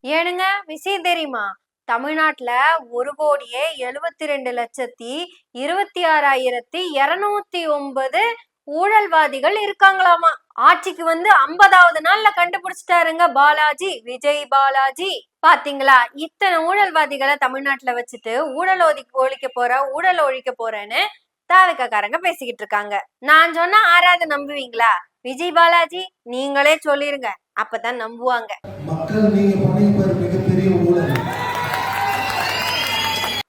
ஏனுங்க விஷயம் தெரியுமா? தமிழ்நாட்டுல 1,72,26,209 ஊழல்வாதிகள் இருக்காங்களாமா. ஆட்சிக்கு வந்து 50வது நாள்ல கண்டுபிடிச்சிட்டாருங்க பாலாஜி, விஜய் பாலாஜி. பாத்தீங்களா? இத்தனை ஊழல்வாதிகளை தமிழ்நாட்டுல வச்சுட்டு ஊழல் ஒழிக்க போறேன்னு தாவக்காரங்க பேசிக்கிட்டு இருக்காங்க. நான் சொன்னா ஆறாவது நம்புவீங்களா? விஜய் பாலாஜி நீங்களே சொல்லிருங்க, அப்பதான் நம்புவாங்க. மக்கள் நீங்க பண்ணிப்பாரு மிகப்பெரிய ஊழல்.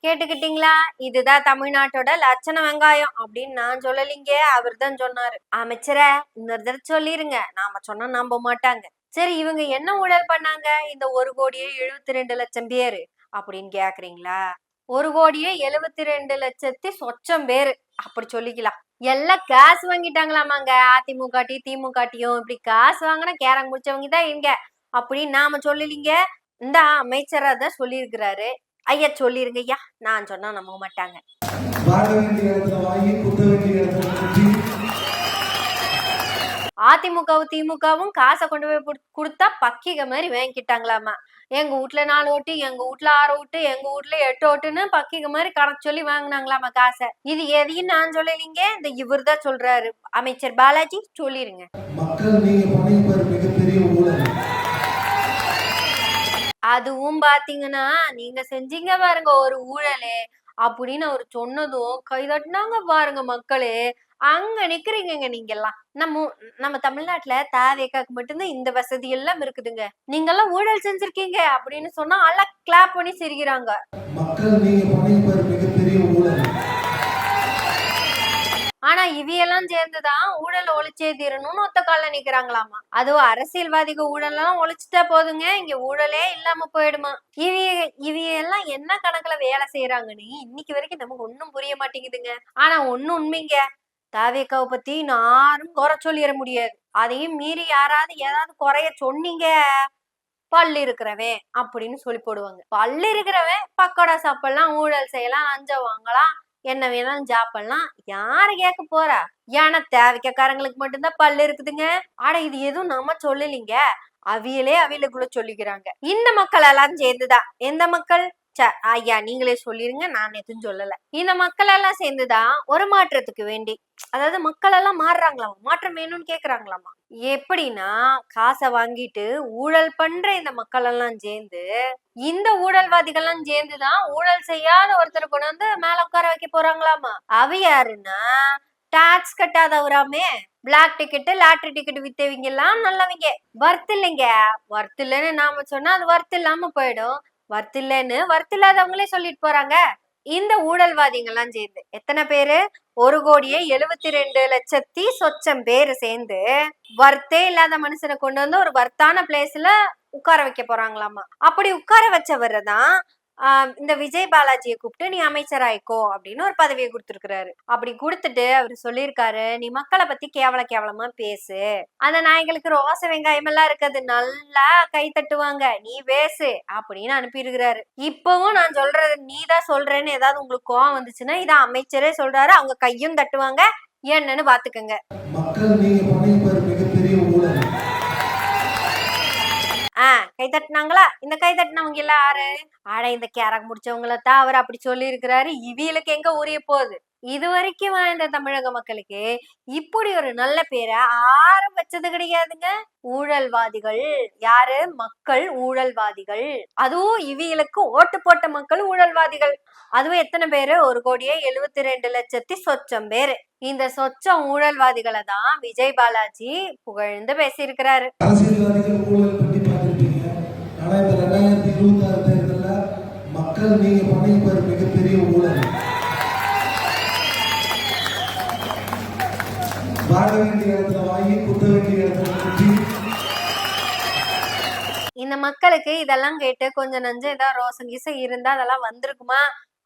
கேட்டுக்கிட்டீங்களா? இதுதான் தமிழ்நாட்டோட லட்சண வெங்காயம் அப்படின்னு நான் சொல்லலீங்க, அவர் தான் சொன்னாரு. அமைச்சரை இன்னொரு தடவை சொல்லிருங்க, நாம சொன்னா நம்ப மாட்டாங்க. சரி, இவங்க என்ன ஊழல் பண்ணாங்க இந்த 1,72,00,000 பேரு அப்படின்னு கேக்குறீங்களா? 1,72,00,000 சொச்சம் பேரு அப்படி சொல்லிக்கலாம். எல்லாம் காசு வாங்கிட்டாங்களாமாங்க. அதிமுக திமுகட்டியும் இப்படி காசு வாங்கினா கேரங்க முடிச்சவங்க தான் இங்க அப்படின்னு நாம சொல்லலீங்க, இந்த அமைச்சரா தான் சொல்லியிருக்கிறாரு. ஐயா சொல்லிருங்க ஐயா, நான் சொன்னா நம்ப மாட்டாங்க. அதிமுகவும் திமுகவும் காசை கொண்டு போய் கொடுத்தா பக்கிக மாதிரி வாங்கிக்கிட்டாங்களாமா. எங்க வீட்டுல 4 ஓட்டு, எங்க வீட்டுல 6 ஓட்டு, எங்க வீட்டுல 8 ஓட்டுன்னு பக்கிக மாதிரி கணக்கு சொல்லி வாங்கினாங்களாமா காசை. இது எதையும் நான் சொல்லலீங்க, இந்த இவர் தான் சொல்றாரு. அமைச்சர் பாலாஜி சொல்லிருங்க. மக்கள் நீங்க பண்ணிப்பாரு மிகப்பெரிய ஊழல். அதுவும் பாத்தீங்கன்னா நீங்க செஞ்சீங்க பாருங்க ஒரு ஊழலே அப்படின்னு அவர் சொன்னதும் கைதட்டினாங்க பாருங்க மக்களே. அங்க நிக்கிறீங்க நீங்க எல்லாம். நம்ம தமிழ்நாட்டுல தாவேக்காக்கு மட்டும்தான் இந்த வசதி எல்லாம் இருக்குதுங்க. நீங்க எல்லாம் ஊழல் செஞ்சிருக்கீங்க அப்படின்னு சொன்னா எல்லாம் கிளாப் பண்ணி சிரிக்கிறாங்க. மக்கள் நீங்க பண்ணிப்பாரு மிகப்பெரிய ஊழல். ஆனா இவையெல்லாம் சேர்ந்துதான் ஊழல் ஒழிச்சே தீரணும்னு ஒத்த கால நிக்கிறாங்களாமா. அதுவும் அரசியல்வாதிகள் ஊழல் எல்லாம் ஒழிச்சுட்டா போதுங்க, இங்க ஊழலே இல்லாம போயிடுமா. இவையெல்லாம் என்ன கணக்குல வேலை செய்யறாங்கன்னு இன்னைக்கு வரைக்கும் நமக்கு ஒன்னும் புரிய மாட்டேங்குதுங்க. ஆனா ஒன்னும் உண்மைங்க, தாவேக்காவை பத்தி யாரும் குறை சொல்லிட முடியாது. அதையும் மீறி யாராவது ஏதாவது குறைய சொன்னீங்க, பல்லு இருக்கிறவன் அப்படின்னு சொல்லி போடுவாங்க. பல்லு இருக்கிறவன் பக்கோடா சாப்பிடலாம், ஊழல் செய்யலாம், லஞ்சம் வாங்கலாம், என்ன வேணாலும் சாப்பிடலாம், யாரு கேட்க போறா? ஏன்னா தேவைக்காரங்களுக்கு மட்டும்தான் பல்லு இருக்குதுங்க. ஆனா இது எதுவும் நம்ம சொல்லலீங்க, அவியலுக்குள்ள சொல்லிக்கிறாங்க. இந்த மக்கள் எல்லாம் சேர்ந்துதான். எந்த மக்கள்? ஐயா நீங்களே சொல்லிருங்க, நான் எதுவும் சொல்லல. இந்த மக்கள் எல்லாம் சேர்ந்துதான் ஒரு மாற்றத்துக்கு வேண்டி, அதாவது மக்கள் எல்லாம் மாறுறாங்களாமா, மாற்றம் வேணும்னு கேக்குறாங்களாமா. எப்படின்னா காசை வாங்கிட்டு ஊழல் பண்ற இந்த மக்கள் எல்லாம் சேர்ந்து, இந்த ஊழல்வாதிகள் எல்லாம் சேர்ந்துதான் ஊழல் செய்யாத ஒருத்தர் கொண்டு வந்து மேல உட்கார வைக்க போறாங்களாமா. அவ யாருன்னா டாக்ஸ் கட்டாதவராமே, பிளாக் டிக்கெட் லாட்டரி டிக்கெட் வித்தவங்க எல்லாம் நல்லவங்க. வர்த் இல்லைங்க, வர்த் இல்லைன்னு நாம சொன்னா அது வர்த் இல்லாம போயிடும். வர்த் இல்லைன்னு வர்த் இல்லாதவங்களே சொல்லிட்டு போறாங்க. இந்த ஊழல்வாதிகள்லாம் சேர்ந்து எத்தனை பேரு? 1,72,00,000 சொச்சம் பேரு சேர்ந்து வர்த்தே இல்லாத மனுஷனை கொண்டு வந்து ஒரு வர்த்தான பிளேஸ்ல உட்கார வைக்க போறாங்களாமா. அப்படி உட்கார வச்சவரை தான் இந்த விஜய் பாலாஜியை கூப்பிட்டு நீ அமைச்சராயிக்கோ அப்படின்னு ஒரு பதவியை கொடுத்துருக்கிறாரு. அப்படி கொடுத்துட்டு அவரு சொல்லியிருக்காரு, நீ மக்களை பத்தி கேவலமா பேசு, அந்த நாய்களுக்கு ரோச வெங்காயம் எல்லாம் இருக்குது, நல்லா கை தட்டுவாங்க, நீ பேசு அப்படின்னு அனுப்பியிருக்கிறாரு. இப்பவும் நான் சொல்றது நீதான் சொல்றேன்னு ஏதாவது உங்களுக்கு கோவம் வந்துச்சுன்னா இதான் அமைச்சரே சொல்றாரு, அவங்க கையும் தட்டுவாங்க, என்னன்னு பாத்துக்கங்க. மக்கள் நீங்க பண்ணிப்பாரு மிகப்பெரிய ஊழல். கை தட்டினாங்களா? இந்த கை தட்டினவங்க எல்லாம் யாரு? ஆட இந்த கேரக் முடிச்சவங்களத்தான் அவர் அப்படி சொல்லி இருக்கிறாரு. இவியலுக்கு எங்க உரிய போகுது? இது வரைக்கும் வாழ்ந்த தமிழக மக்களுக்கு இப்படி ஒரு நல்ல பேரை யாரும் வச்சது கிடையாதுங்க. ஊழல்வாதிகள் யாரு? மக்கள் ஊழல்வாதிகள். அதுவும் இவியலுக்கு ஓட்டு போட்ட மக்கள் ஊழல்வாதிகள். அதுவும் எத்தனை பேரு? 1,72,00,000 சொச்சம் பேரு. இந்த சொச்சம் ஊழல்வாதிகளை தான் விஜய் பாலாஜி புகழ்ந்து பேசியிருக்கிறாரு. ஆனா இந்த 2026 தேர்தல்ல மக்கள் நீங்க பண்ணிப்பாரு மிகப்பெரிய ஊழல். வாழ வேண்டிய இடத்துல வாங்கி குத்த வேண்டிய இடத்துல குத்தி. இந்த மக்களுக்கு இதெல்லாம் கேட்டு கொஞ்சம் நஞ்சம் ஏதாவது ரோசம் கீசம் இருந்தா அதெல்லாம் வந்திருக்குமா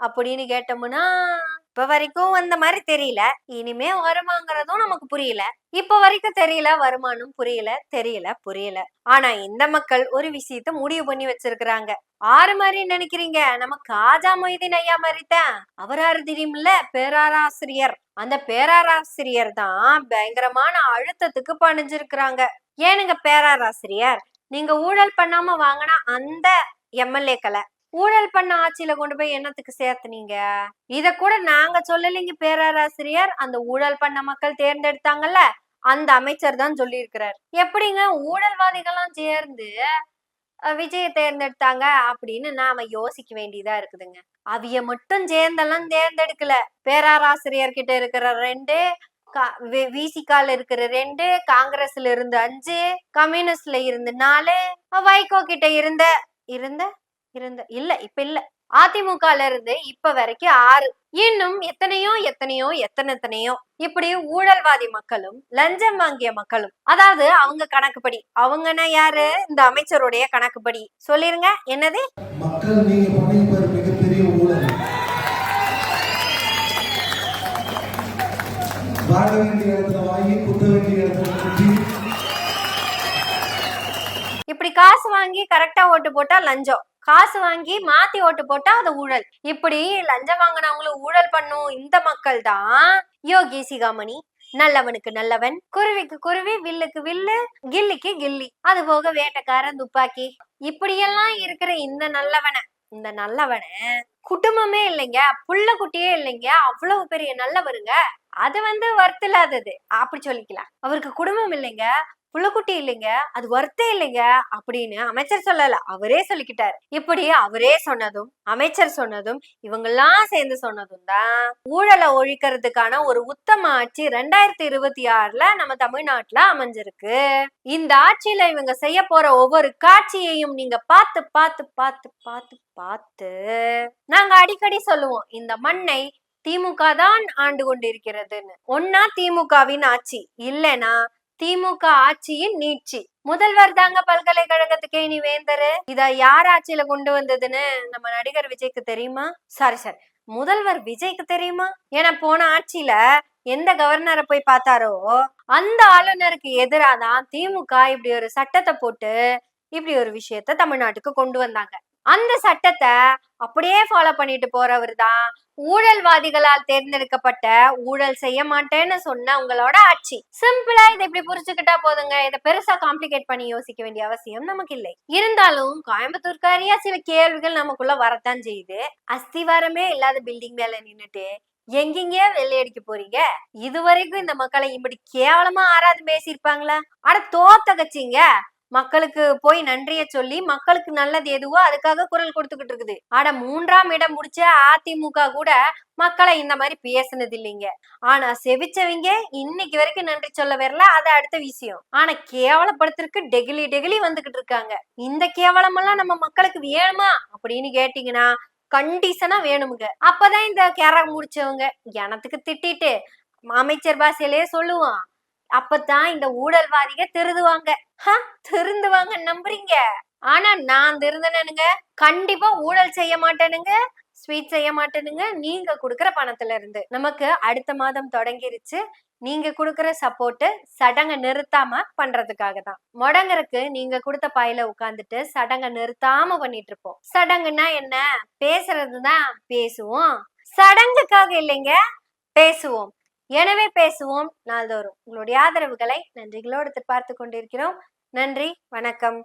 அப்படின்னு கேட்டோம்னா இப்ப வரைக்கும் வந்த மாதிரி தெரியல. இனிமே வருமாங்கிறதும் நமக்கு புரியல. இப்ப வரைக்கும் தெரியல, வருமானம் புரியல. ஆனா இந்த மக்கள் ஒரு விஷயத்த முடிவு பண்ணி வச்சிருக்கிறாங்க. ஆறு மாதிரி நினைக்கிறீங்க? நம்ம காஜா மொய்தீன் ஐயா மாதிரி தான். அவர் யாரு தெரியுமில்ல? பேராசிரியர். அந்த பேராசிரியர் தான் பயங்கரமான அழுத்தத்துக்கு பணிஞ்சிருக்கிறாங்க. ஏனுங்க பேராசிரியர்? நீங்க ஊழல் பண்ணாம வாங்கினா அந்த எம்எல்ஏக்களை ஊழல் பண்ண ஆட்சியில கொண்டு போய் என்னத்துக்கு சேர்த்துனீங்க? இத கூட நாங்க சொல்லலைங்க பேராசிரியர், அந்த ஊழல் பண்ண மக்கள் தேர்ந்தெடுத்தாங்கல்ல அந்த அமைச்சர் தான் சொல்லி இருக்கிறார். எப்படிங்க ஊழல்வாதிகள்லாம் சேர்ந்து விஜய தேர்ந்தெடுத்தாங்க அப்படின்னு நாம யோசிக்க வேண்டியதா இருக்குதுங்க. அவிய மட்டும் சேர்ந்தெல்லாம் தேர்ந்தெடுக்கல. பேராசிரியர்கிட்ட இருக்கிற 2, விசிகால இருக்கிற 2, காங்கிரஸ்ல இருந்து 5, கம்யூனிஸ்ட்ல இருந்து 4, வைகோ கிட்ட இருந்த இருந்த இருந்த இல்ல இப்ப இல்ல அதிமுகல இருந்து இப்ப வரைக்கும் 6, இன்னும் எத்தனையோ எத்தனையோ எத்தனையோ இப்படி ஊழல்வாதி மக்களும் லஞ்சம் வாங்கிய மக்களும், அதாவது அவங்க கணக்குப்படி, அவங்கன்னா யாரு? இந்த அமைச்சருடைய கணக்குப்படி சொல்லிருங்க. என்னது? மக்கள் நீங்க பண்ணியிருப்பாரு மிகப்பெரிய ஊழல். வாழ வேண்டிய இடத்துல வாங்கி குத்த வேண்டிய இடத்துல குத்தி, இப்படி காசு வாங்கி கரெக்டா ஓட்டு போட்டா லஞ்சம், காசு வாங்கி மாத்தி ஓட்டு போட்டா அது ஊழல். இப்படி லஞ்சம் வாங்கினவங்களும் ஊழல் பண்ணும் இந்த மக்கள் தான் யோகி சிகாமணி. நல்லவனுக்கு நல்லவன், குருவிக்கு குருவி, வில்லுக்கு வில்லு, கில்லிக்கு கில்லி, அது போக வேட்டைக்காரன் துப்பாக்கி, இப்படியெல்லாம் இருக்கிற இந்த நல்லவனை குடும்பமே இல்லைங்க, புள்ள குட்டியே இல்லைங்க, அவ்வளவு பெரிய நல்லவருங்க. அது வருத்தில்லாதது அப்படி சொல்லிக்கலாம். அவருக்கு குடும்பம் இல்லைங்க, புள்ளக்குட்டி இல்லைங்க, அது வருத்தே இல்லைங்க அப்படின்னு அமைச்சர் சொல்லல, அவரே சொல்லிக்கிட்டாரு. இப்படி அவரே சொன்னதும் அமைச்சர் சொன்னதும் இவங்கெல்லாம் சேர்ந்து சொன்னதும் தான் ஊழலை ஒழிக்கிறதுக்கான ஒரு உத்தம ஆட்சி 2026ல நம்ம தமிழ்நாட்டுல அமைஞ்சிருக்கு. இந்த ஆட்சியில இவங்க செய்ய போற ஒவ்வொரு காட்சியையும் நீங்க பார்த்து பார்த்து பார்த்து பார்த்து பார்த்து நாங்க அடிக்கடி சொல்லுவோம், இந்த மண்ணை திமுக தான் ஆண்டு கொண்டிருக்கிறதுன்னு. ஒன்னா திமுகவின் ஆட்சி, இல்லைன்னா திமுக ஆட்சியின் நீட்சி. முதல்வர் தாங்க பல்கலைக்கழகத்துக்கே இனி வேந்தரு. இத யார் ஆட்சியில கொண்டு வந்ததுன்னு நம்ம நடிகர் விஜய்க்கு தெரியுமா? சாரி முதல்வர் விஜய்க்கு தெரியுமா? ஏன்னா போன ஆட்சியில எந்த கவர்னரை போய் பார்த்தாரோ அந்த ஆளுநருக்கு எதிராதான் திமுக இப்படி ஒரு சட்டத்தை போட்டு இப்படி ஒரு விஷயத்த தமிழ்நாட்டுக்கு கொண்டு வந்தாங்க. அந்த சட்டத்தை அப்படியே ஃபாலோ பண்ணிட்டு போறவர் தான் ஊழல்வாதிகளால் தேர்ந்தெடுக்கப்பட்ட, ஊழல் செய்ய மாட்டேன்னு சொன்ன உங்களோட ஆட்சி. சிம்பிளா இதை இப்படி புரிச்சுக்கிட்டா போதுங்க. இதை பெருசா காம்ப்ளிகேட் பண்ணி யோசிக்க வேண்டிய அவசியம் நமக்கு இல்லை. இருந்தாலும் கோயம்புத்தூர்காரியா சில கேள்விகள் நமக்குள்ள வரத்தான் செய்யுது. அஸ்திவாரமே இல்லாத பில்டிங் மேல நின்னுட்டு எங்கெங்க வெள்ளையடிக்க போறீங்க? இதுவரைக்கும் இந்த மக்களை இப்படி கேவலமா ஆறாது பேசியிருப்பாங்களா? அட தோத்த கட்சிங்க, மக்களுக்கு போய் நன்றிய சொல்லி மக்களுக்கு நல்லது எதுவோ அதுக்காக குரல் கொடுத்துக்கிட்டு இருக்குது. ஆனா 3ஆம் இடம் முடிச்ச அதிமுக கூட மக்களை இந்த மாதிரி பேசினது இல்லைங்க. ஆனா செவிச்சவங்க இன்னைக்கு வரைக்கும் நன்றி சொல்ல வரல, அது அடுத்த விஷயம். ஆனா கேவலப்படுத்திருக்கு டெகிலி வந்துகிட்டு இருக்காங்க. இந்த கேவலம் எல்லாம் நம்ம மக்களுக்கு வேணுமா அப்படின்னு கேட்டீங்கன்னா கண்டிஷனா வேணுமுங்க. அப்பதான் இந்த கேரக முடிச்சவங்க எனத்துக்கு திட்டிட்டு அமைச்சர் பாஷையிலேயே சொல்லுவான், அப்பதான் இந்த ஊழல்வாதிக திருந்துவாங்க. திருந்துவாங்க நம்புறீங்க? ஆனா நான் திருந்தனுங்க, கண்டிப்பா ஊழல் செய்ய மாட்டேனுங்க, ஸ்வீட் செய்ய மாட்டேனுங்க. நீங்க குடுக்கற பணத்துல இருந்து நமக்கு அடுத்த மாதம் தொடங்கிருச்சு. நீங்க குடுக்கற சப்போர்ட் சடங்க நிறுத்தாம பண்றதுக்காக தான். முடங்கருக்கு நீங்க கொடுத்த பாயில உட்கார்ந்துட்டு சடங்க நிறுத்தாம பண்ணிட்டு இருப்போம். சடங்குன்னா என்ன? பேசுறதுதான். பேசுவோம், சடங்குக்காக இல்லைங்க, பேசுவோம். எனவே பேசுவோம் நாள்தோறும். உங்களுடைய ஆதரவுகளை நன்றிகளோடு பார்த்து கொண்டிருக்கிறோம். நன்றி, வணக்கம்.